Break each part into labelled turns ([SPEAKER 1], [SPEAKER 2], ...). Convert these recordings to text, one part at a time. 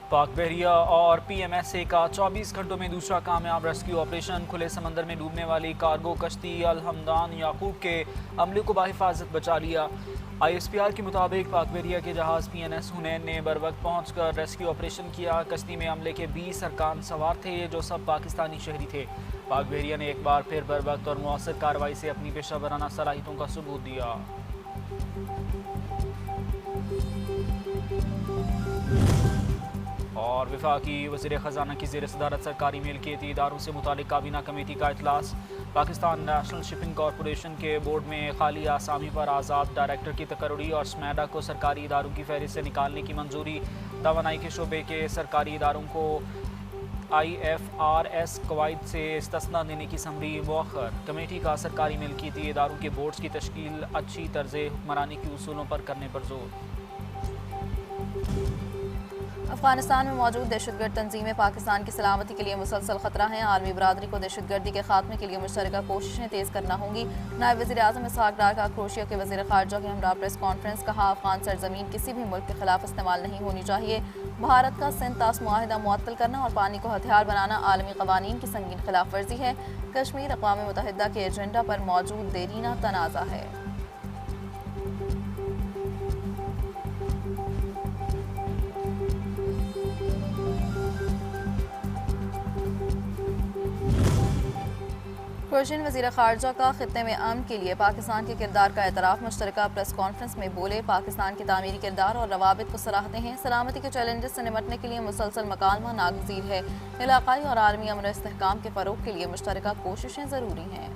[SPEAKER 1] پاک بحریہ اور پی ایم ایس اے کا 24 گھنٹوں میں دوسرا کامیاب ریسکیو آپریشن۔ کھلے سمندر میں ڈوبنے والی کارگو کشتی الحمدان یعقوب کے عملے کو بحفاظت بچا لیا۔ آئی ایس پی آر کے مطابق پاک بحریہ کے جہاز پی این ایس حنین نے بروقت پہنچ کر ریسکیو آپریشن کیا۔ کشتی میں عملے کے 20 ارکان سوار تھے جو سب پاکستانی شہری تھے۔ پاک بحریہ نے ایک بار پھر بروقت اور مؤثر کارروائی سے اپنی پیشہ ورانہ صلاحیتوں کا ثبوت دیا۔ اور وفاقی وزیر خزانہ کی زیر صدارت سرکاری ملکیتی اداروں سے متعلق کابینہ کمیٹی کا اجلاس۔ پاکستان نیشنل شپنگ کارپوریشن کے بورڈ میں خالی آسامی پر آزاد ڈائریکٹر کی تقرری اور سمیڈا کو سرکاری اداروں کی فہرست سے نکالنے کی منظوری۔ توانائی کے شعبے کے سرکاری اداروں کو آئی ایف آر ایس قواعد سے استثناء دینے کی سمری مؤخر۔ کمیٹی کا سرکاری ملکیتی اداروں کے بورڈز کی تشکیل اچھی طرز حکمرانی کے اصولوں پر کرنے پر زور۔
[SPEAKER 2] افغانستان میں موجود دہشت گرد تنظیمیں پاکستان کی سلامتی کے لیے مسلسل خطرہ ہیں۔ عالمی برادری کو دہشت گردی کے خاتمے کے لیے مشترکہ کوششیں تیز کرنا ہوں گی۔ نائب وزیر اعظم اسحاق ڈار کا کروشیا کے وزیر خارجہ کے ہمراہ پریس کانفرنس۔ کہا افغان سرزمین کسی بھی ملک کے خلاف استعمال نہیں ہونی چاہیے۔ بھارت کا سندھ طاس معاہدہ معطل کرنا اور پانی کو ہتھیار بنانا عالمی قوانین کی سنگین خلاف ورزی ہے۔ کشمیر اقوام متحدہ کے ایجنڈا پر موجود دیرینہ تنازع ہے۔ کروشین وزیر خارجہ کا خطے میں امن کے لیے پاکستان کے کردار کا اعتراف۔ مشترکہ پریس کانفرنس میں بولے، پاکستان کے تعمیری کردار اور روابط کو سراہتے ہیں۔ سلامتی کے چیلنجز سے نمٹنے کے لیے مسلسل مکالمہ ناگزیر ہے۔ علاقائی اور عالمی امن و استحکام کے فروغ کے لیے مشترکہ کوششیں ضروری ہیں۔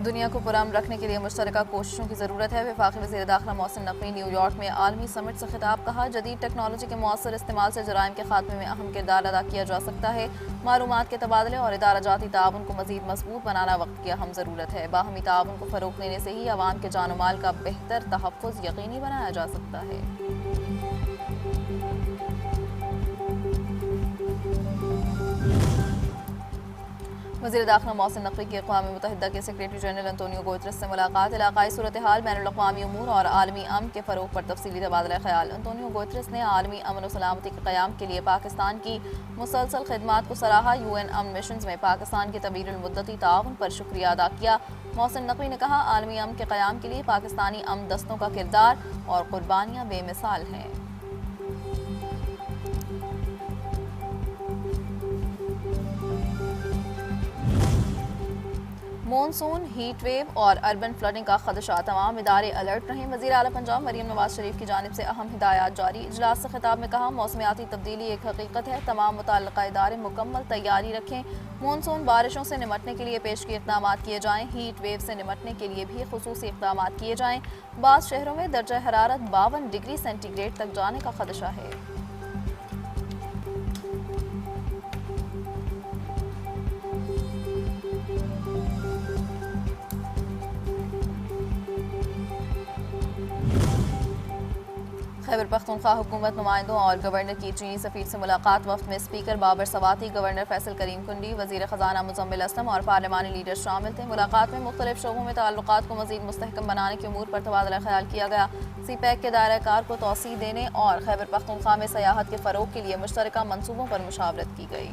[SPEAKER 2] دنیا کو پرامن رکھنے کے لیے مشترکہ کوششوں کی ضرورت ہے۔ وفاقی وزیر داخلہ محسن نقوی نیو یارک میں عالمی سمٹ سے خطاب۔ کہا، جدید ٹیکنالوجی کے مؤثر استعمال سے جرائم کے خاتمے میں اہم کردار ادا کیا جا سکتا ہے۔ معلومات کے تبادلے اور ادارہ جاتی تعاون کو مزید مضبوط بنانا وقت کی اہم ضرورت ہے۔ باہمی تعاون کو فروغ دینے سے ہی عوام کے جان و مال کا بہتر تحفظ یقینی بنایا جا سکتا ہے۔ وزیر داخلہ محسن نقوی کی اقوام متحدہ کے سیکریٹری جنرل انطونیو گوترس سے ملاقات۔ علاقائی صورتحال، بین الاقوامی امور اور عالمی امن کے فروغ پر تفصیلی تبادلہ خیال۔ انطونیو گوترس نے عالمی امن و سلامتی کے قیام کے لیے پاکستان کی مسلسل خدمات کو سراہا۔ یو این امن مشنز میں پاکستان کے طویل المدتی تعاون پر شکریہ ادا کیا۔ محسن نقوی نے کہا، عالمی امن کے قیام کے لیے پاکستانی امن دستوں کا کردار اور قربانیاں بے مثال ہیں۔ مونسون، ہیٹ ویو اور اربن فلڈنگ کا خدشہ، تمام ادارے الرٹ رہیں۔ وزیر اعلیٰ پنجاب مریم نواز شریف کی جانب سے اہم ہدایات جاری۔ اجلاس سے خطاب میں کہا، موسمیاتی تبدیلی ایک حقیقت ہے، تمام متعلقہ ادارے مکمل تیاری رکھیں۔ مونسون بارشوں سے نمٹنے کے لیے پیشگی اقدامات کیے جائیں۔ ہیٹ ویو سے نمٹنے کے لیے بھی خصوصی اقدامات کیے جائیں۔ بعض شہروں میں درجہ حرارت 52 ڈگری سینٹی گریڈ تک جانے کا خدشہ ہے۔ خیبر پختونخوا حکومت نمائندوں اور گورنر کی چینی سفیر سے ملاقات۔ وفد میں اسپیکر بابر سواتی، گورنر فیصل کریم کنڈی، وزیر خزانہ مزمل اسلم اور پارلیمانی لیڈر شامل تھے۔ ملاقات میں مختلف شعبوں میں تعلقات کو مزید مستحکم بنانے کے امور پر تبادلہ خیال کیا گیا۔ سی پیک کے دائرہ کار کو توسیع دینے اور خیبر پختونخوا میں سیاحت کے فروغ کے لیے مشترکہ منصوبوں پر مشاورت کی گئی۔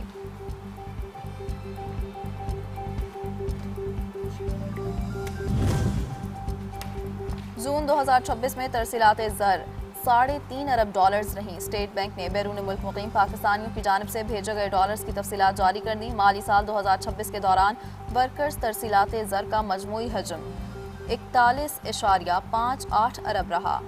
[SPEAKER 2] جون 2026 میں ترسیلات زر $3.5 ارب رہیں۔ اسٹیٹ بینک نے بیرون ملک مقیم پاکستانیوں کی جانب سے بھیجے گئے ڈالرز کی تفصیلات جاری کر دیں۔ مالی سال 2026 کے دوران ورکرز ترسیلات زر کا مجموعی حجم 41.58 ارب رہا۔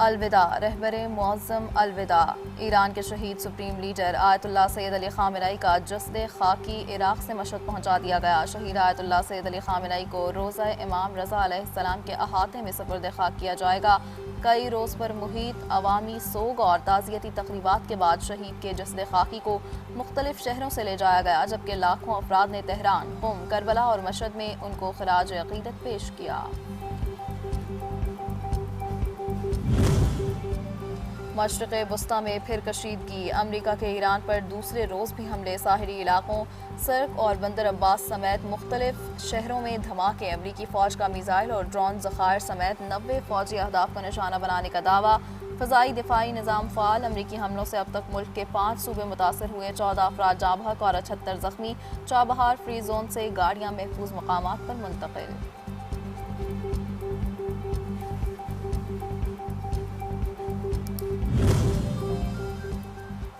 [SPEAKER 2] الوداع، رہبر معظم الوداع۔ ایران کے شہید سپریم لیڈر آیت اللہ سید علی خامنئی کا جسد خاکی عراق سے مشہد پہنچا دیا گیا۔ شہید آیت اللہ سید علی خامنئی کو روضہ امام رضا علیہ السلام کے احاطے میں سپرد خاک کیا جائے گا۔ کئی روز پر محیط عوامی سوگ اور تعزیتی تقریبات کے بعد شہید کے جسد خاکی کو مختلف شہروں سے لے جایا گیا، جبکہ لاکھوں افراد نے تہران، قم، کربلا اور مشہد میں ان کو خراج عقیدت پیش کیا۔ مشرق وسطی میں پھر کشیدگی، امریکہ کے ایران پر دوسرے روز بھی حملے، ساحلی علاقوں سرک اور بندر عباس سمیت مختلف شہروں میں دھماکے، امریکی فوج کا میزائل اور ڈرون ذخائر سمیت 90 فوجی اہداف کو نشانہ بنانے کا دعویٰ، فضائی دفاعی نظام فعال، امریکی حملوں سے اب تک ملک کے 5 صوبے متاثر ہوئے، 14 افراد جاں بحق اور 78 زخمی، چابہار فری زون سے گاڑیاں محفوظ مقامات پر منتقل۔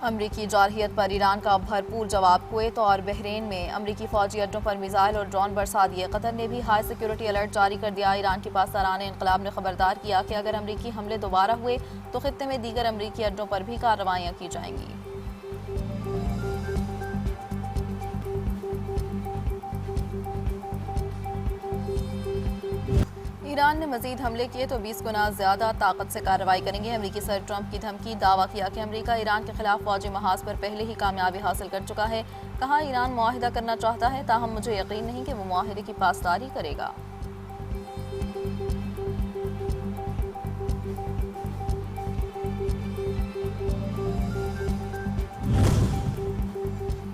[SPEAKER 2] امریکی جارحیت پر ایران کا بھرپور جواب، کویت اور بحرین میں امریکی فوجی اڈوں پر میزائل اور ڈرون برسا دیے، قطر نے بھی ہائی سیکیورٹی الرٹ جاری کر دیا، ایران کے پاسداران انقلاب نے خبردار کیا کہ اگر امریکی حملے دوبارہ ہوئے تو خطے میں دیگر امریکی اڈوں پر بھی کارروائیاں کی جائیں گی۔ ایران نے مزید حملے کیے تو 20 گنا زیادہ طاقت سے کارروائی کریں گے، امریکی صدر ٹرمپ کی دھمکی، دعویٰ کیا کہ امریکہ ایران کے خلاف فوجی محاذ پر پہلے ہی کامیابی حاصل کر چکا ہے، کہا ایران معاہدہ کرنا چاہتا ہے تاہم مجھے یقین نہیں کہ وہ معاہدے کی پاسداری کرے گا۔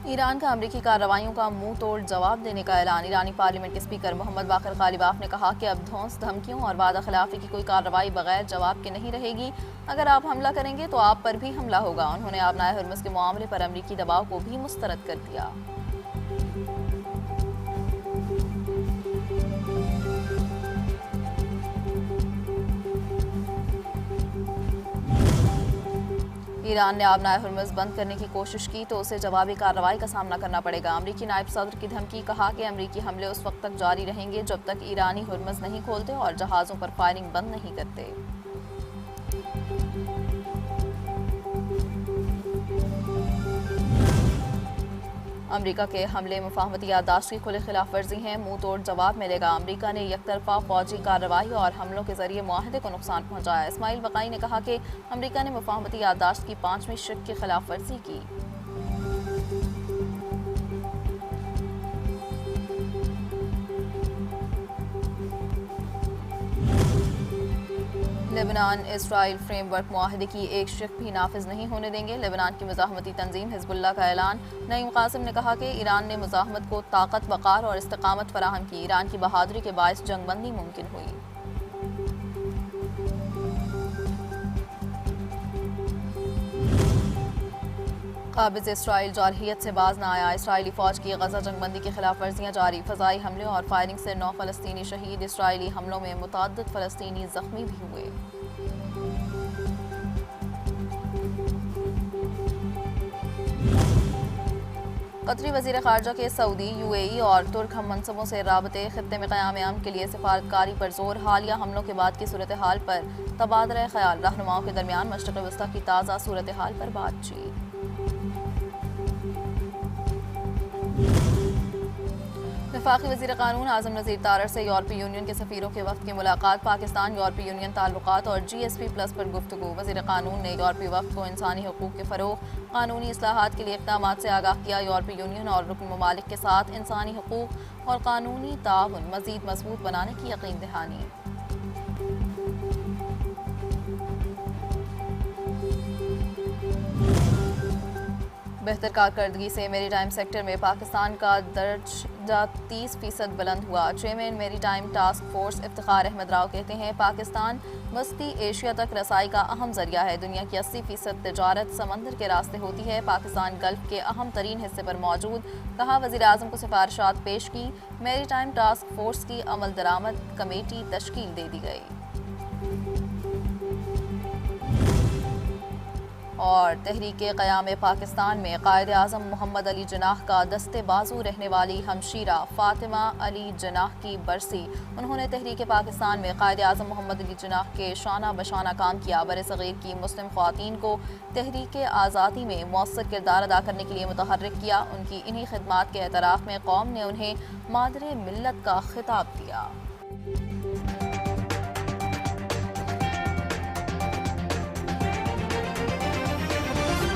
[SPEAKER 2] ایران کا امریکی کارروائیوں کا منہ توڑ جواب دینے کا اعلان، ایرانی پارلیمنٹ کے اسپیکر محمد باقر غالباف نے کہا کہ اب دھونس دھمکیوں اور وعدہ خلافی کی کوئی کارروائی بغیر جواب کے نہیں رہے گی، اگر آپ حملہ کریں گے تو آپ پر بھی حملہ ہوگا، انہوں نے آبنائے ہرمز کے معاملے پر امریکی دباؤ کو بھی مسترد کر دیا۔ ایران نے آبنائے ہرمز بند کرنے کی کوشش کی تو اسے جوابی کارروائی کا سامنا کرنا پڑے گا، امریکی نائب صدر کی دھمکی، کہا کہ امریکی حملے اس وقت تک جاری رہیں گے جب تک ایرانی ہرمز نہیں کھولتے اور جہازوں پر فائرنگ بند نہیں کرتے۔ امریکہ کے حملے مفاہمتی یادداشت کی کھلی خلاف ورزی ہیں، منہ توڑ جواب ملے گا، امریکہ نے یک طرفہ فوجی کارروائی اور حملوں کے ذریعے معاہدے کو نقصان پہنچایا، اسماعیل بقائی نے کہا کہ امریکہ نے مفاہمتی یادداشت کی 5ویں شق کی خلاف ورزی کی۔ لبنان اسرائیل فریم ورک معاہدے کی ایک شق بھی نافذ نہیں ہونے دیں گے، لبنان کی مزاحمتی تنظیم حزب اللہ کا اعلان، نعیم قاسم نے کہا کہ ایران نے مزاحمت کو طاقت، وقار اور استقامت فراہم کی، ایران کی بہادری کے باعث جنگ بندی ممکن ہوئی۔ قابض اسرائیل جارحیت سے باز نہ آیا، اسرائیلی فوج کی غزہ جنگ بندی کی خلاف ورزیاں جاری، فضائی حملوں اور فائرنگ سے 9 فلسطینی شہید، اسرائیلی حملوں میں متعدد فلسطینی زخمی بھی ہوئے۔ قطری وزیر خارجہ کے سعودی، UAE اور ترک ہم منصبوں سے رابطے، خطے میں قیام امن کے لیے سفارتکاری پر زور، حالیہ حملوں کے بعد کی صورتحال پر تبادلہ خیال، رہنماؤں کے درمیان مشرق وسطی کی تازہ صورتحال پر بات چیت۔ وفاقی وزیر قانون اعظم نذیر طارر سے یورپی یونین کے سفیروں کے وفد کی ملاقات، پاکستان یورپی یونین تعلقات اور GSP+ پر گفتگو، وزیر قانون نے یورپی وفد کو انسانی حقوق کے فروغ، قانونی اصلاحات کے لیے اقدامات سے آگاہ کیا، یورپی یونین اور رکن ممالک کے ساتھ انسانی حقوق اور قانونی تعاون مزید مضبوط بنانے کی یقین دہانی۔ بہتر کارکردگی سے میری ٹائم سیکٹر میں پاکستان کا درجہ 30% بلند ہوا، چیئرمین میری time task force Iftikhar Ahmed Rao کہتے ہیں پاکستان وسطی ایشیا تک رسائی کا اہم ذریعہ ہے، دنیا کی 80% تجارت سمندر کے راستے ہوتی ہے، پاکستان گلف کے اہم ترین حصے پر موجود، کہا وزیر اعظم کو سفارشات پیش کی، میری ٹائم ٹاسک فورس کی عمل درآمد کمیٹی تشکیل دے دی گئی۔ اور تحریک قیام پاکستان میں قائد اعظم محمد علی جناح کا دستے بازو رہنے والی ہمشیرہ فاطمہ علی جناح کی برسی، انہوں نے تحریک پاکستان میں قائد اعظم محمد علی جناح کے شانہ بشانہ کام کیا، برصغیر کی مسلم خواتین کو تحریک آزادی میں مؤثر کردار ادا کرنے کے لیے متحرک کیا، ان کی انہی خدمات کے اعتراف میں قوم نے انہیں مادر ملت کا خطاب دیا۔